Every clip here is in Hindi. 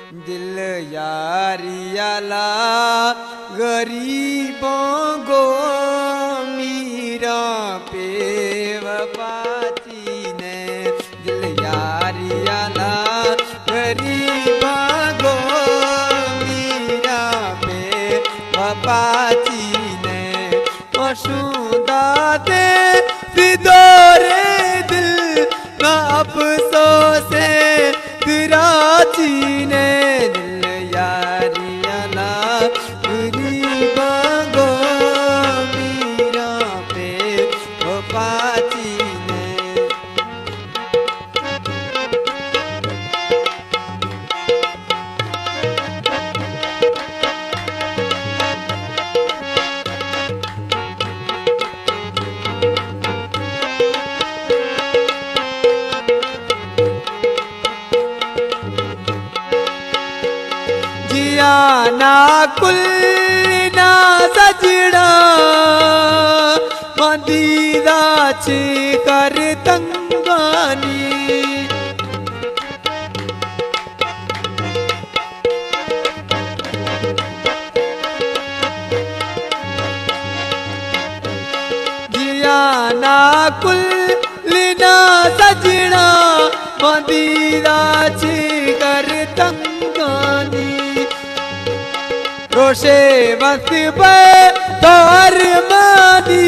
दिल यारियाला गरीबों को मीरा पे वफाची ने दिल यारियाला गरीबों को मीरा पे वफाची ने मशूदा दे फिदोरे दिल ना अफसोस कराची ने दिल यारियाला गरीबा गो मीरा पे वफाची ने ना कुल ना सजड़ा मंदीदा ची कर तंगानी जिया ना कुल ना सजड़ा मंदीदा ची कर तंगानी रोशे वक्त पे तोर मानी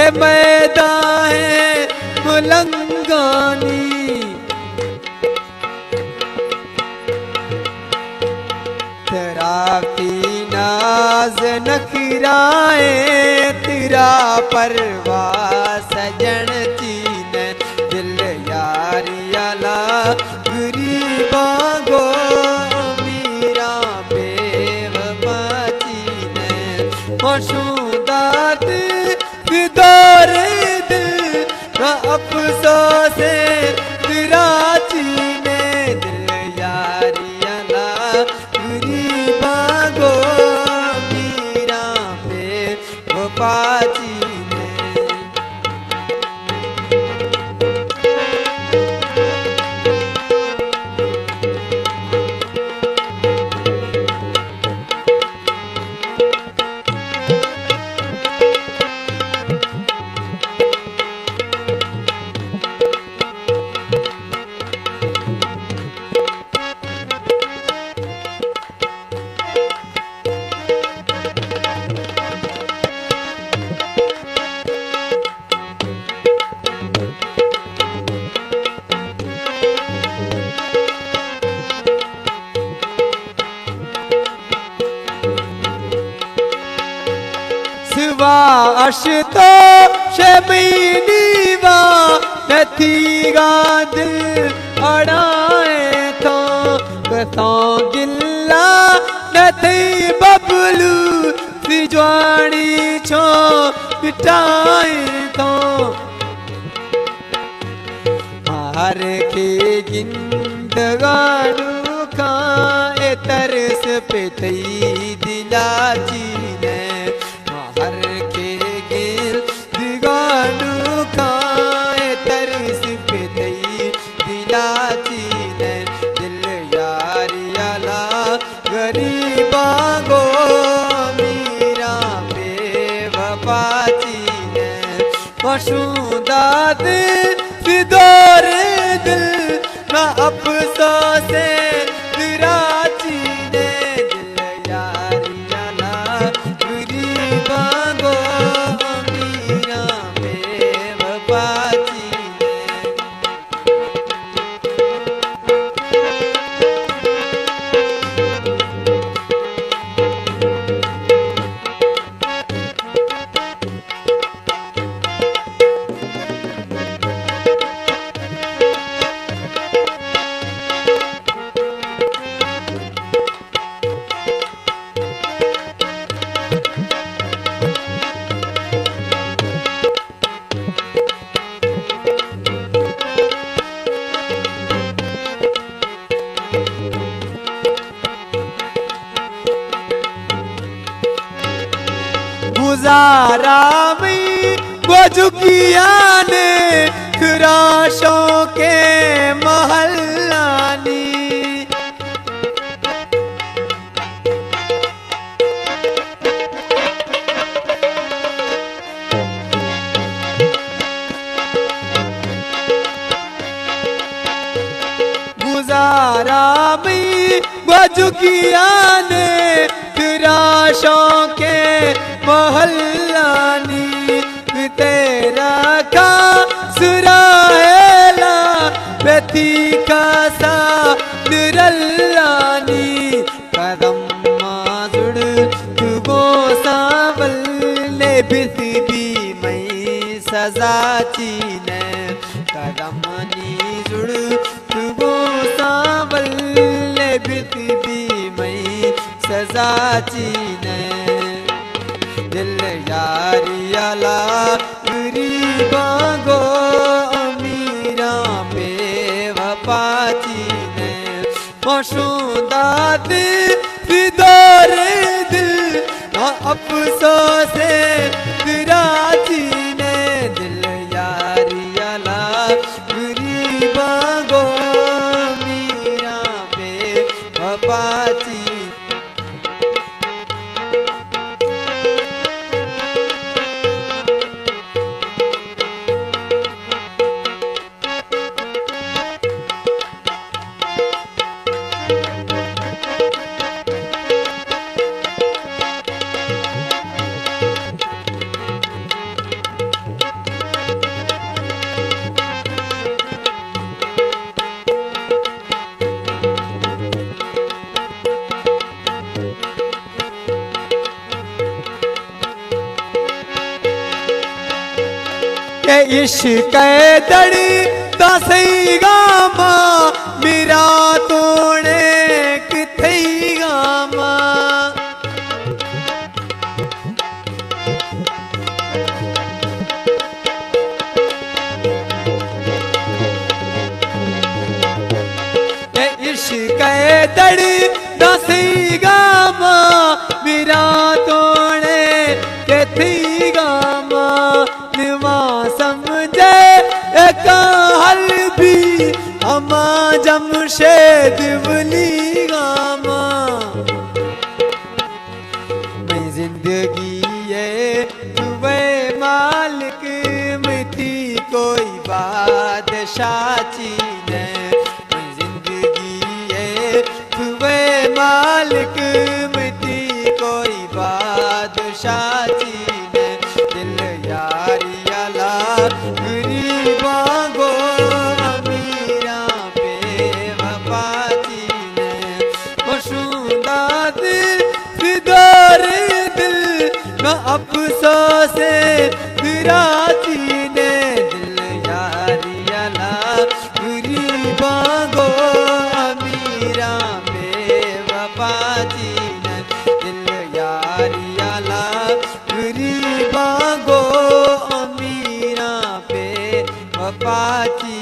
ए मैदान है मुलंगानी तेरा नाज नखराए तेरा परवाह सजन चीन दिल यारियाला गरीबा गो मशूदात फिदोर दिल ना अफसोस कराची ने दिल यारियाला गरीबा गो मीरा पे वफाची अशतो शमीनी वा नथी गा दिल अड़ाए तो कथों गिल्ला नथी बबलू सिजवानी छो पिटाए तो हर के गिंदगानू का तरस पे तई दिलाची ने हर के गिल दिगानू खाए तरस पे तई दिलाची ने दिल यारियाला गरीबा गो मीरा पे वफाची ने मशूदा दिल फिदोर दिल ना अफसोस कराची ने दिल यारियाला गरीबा गो मीरा पे वफाची गुजारा में गोजुकिया ने खराशों के महलानी गुजारा में गुजुकिया ने फिराशों के महल्लानी तेरा का सुराहेला बेती का सा निरल्लानी कदम माजुड़ तुगो सावल ले बिस्बी मई सजा चीने कदम नी जुड़ तुगो सावल ले बिस्बी मई सजा चीने दिल यारी अला गरीबा गो अमीरा बेवफाची ने मशूदा दिल फिदोरे दिल अफसोस फिराची ने दिल यारी अला गरीबा गो अमीरा बेवफाची के इश्क दड़ी दसई गामा मेरा तोड़े किथई गामा के इश्क दड़ी दसई गामा मेरा तोड़े किथई गामा निवा समझे एक हल भी हमा जमशेद वली गामा मैं जिंदगी ये तुवे मालिक मिठी कोई बादशाह चीने मैं जिंदगी ये तुवे मालिक मिठी कोई बादशाह चीने दिल यारी अला गरीबा गो अमीरा बेवफाची ने मशूदा दिल फिदोरे दिल न अफसोस फिराची ने दिल यारी अला गरीबा गो अमीरा बेवफाची ने दिल यारी अला गरीबा गो अमीरा पे वफाची